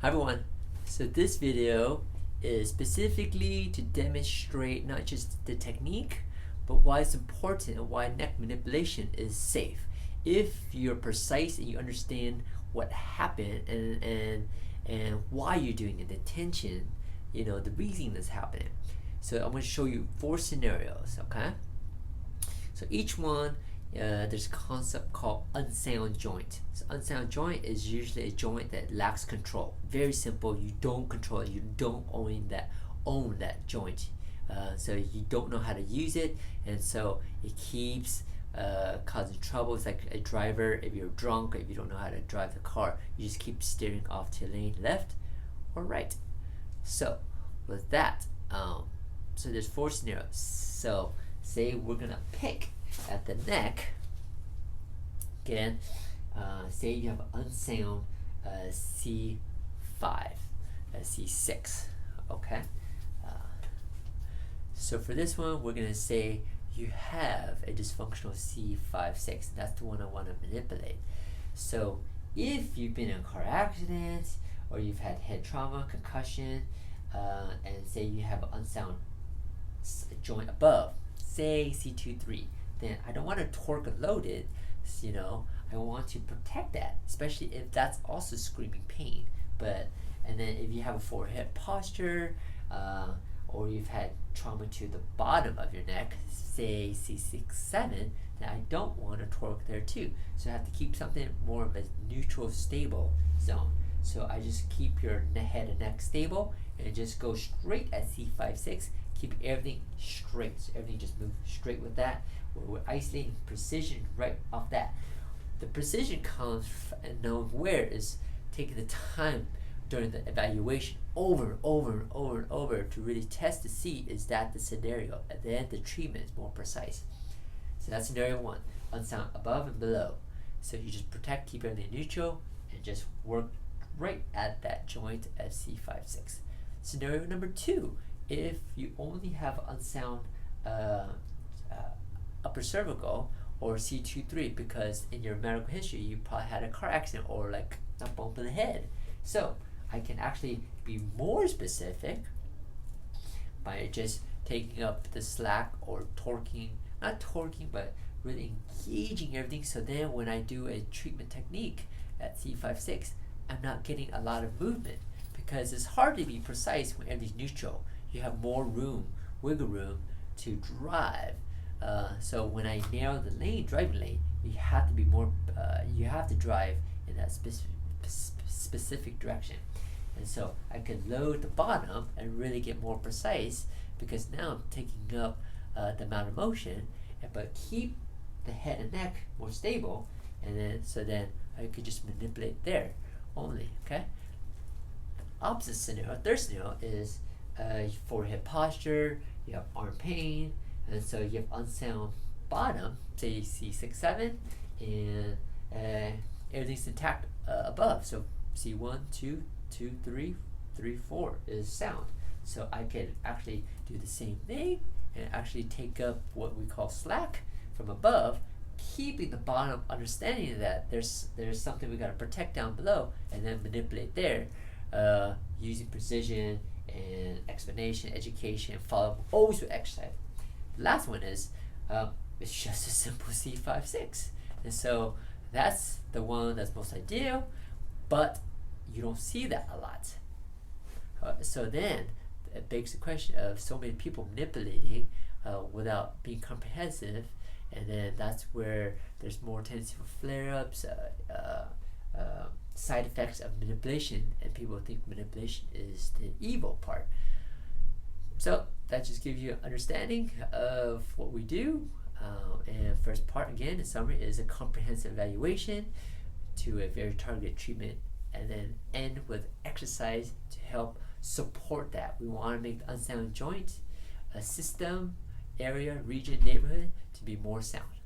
Hi everyone. So this video is specifically to demonstrate not just the technique, but why it's important and why neck manipulation is safe. If you're precise and you understand what happened and why you're doing it, the tension, the reason that's happening. So I'm going to show you 4 scenarios, okay? So each one, there's a concept called unsound joint. So unsound joint is usually a joint that lacks control. Very simple. You don't control it. You don't own that joint. So you don't know how to use it, and so it keeps causing trouble. It's like a driver. If you're drunk, if you don't know how to drive the car, you just keep steering off to lane left or right. So with that, so there's 4 scenarios. So say we're gonna pick at the neck. Again, say you have unsound C5, C6, okay? So for this one, we're gonna say you have a dysfunctional C5-6. That's the one I want to manipulate. So if you've been in a car accident or you've had head trauma, concussion, and say you have an unsound joint above, say C2-3, then I don't want to torque load it. I want to protect that, especially if that's also screaming pain. And then if you have a forehead posture, or you've had trauma to the bottom of your neck, say C6-7, then I don't want to torque there too. So I have to keep something more of a neutral, stable zone. So I just keep your head and neck stable and just go straight at C5-6. Keep everything straight. So everything just moves straight with that. We're isolating precision right off that. The precision comes from knowing where is taking the time during the evaluation over and over to really test to see is that the scenario, and then the treatment is more precise. So that's scenario 1, unsound above and below. So you just protect, keep everything neutral, and just work right at that joint at C5-6. Scenario number 2, if you only have unsound upper cervical or C2-3, because in your medical history you probably had a car accident or like a bump in the head. So I can actually be more specific by just taking up the slack or torquing, not torquing, but really engaging everything. So then when I do a treatment technique at C5-6, I'm not getting a lot of movement, because it's hard to be precise when everything's neutral. You have more room, wiggle room to drive. So when I narrow the lane, driving lane, you have to be more. You have to drive in that specific direction, and so I can load the bottom and really get more precise, because now I'm taking up the amount of motion, but keep the head and neck more stable, and then I could just manipulate there only. Okay. Opposite scenario, third scenario is forehead posture. You have arm pain. And so you have unsound bottom, say C6-7, and everything's intact above. So C1, 2, 2, 3, 3, 4 is sound. So I can actually do the same thing and actually take up what we call slack from above, keeping the bottom, understanding that there's something we got to protect down below, and then manipulate there using precision and explanation, education, follow up, always with exercise. Last one is it's just a simple C5-6, and so that's the one that's most ideal, but you don't see that a lot. So then it begs the question of so many people manipulating without being comprehensive, and then that's where there's more tendency for flare-ups, side effects of manipulation, and people think manipulation is the evil part. So that just gives you an understanding of what we do. And first part, again, in summary, is a comprehensive evaluation to a very targeted treatment, and then end with exercise to help support that. We want to make the unsound joint, a system, area, region, neighborhood to be more sound.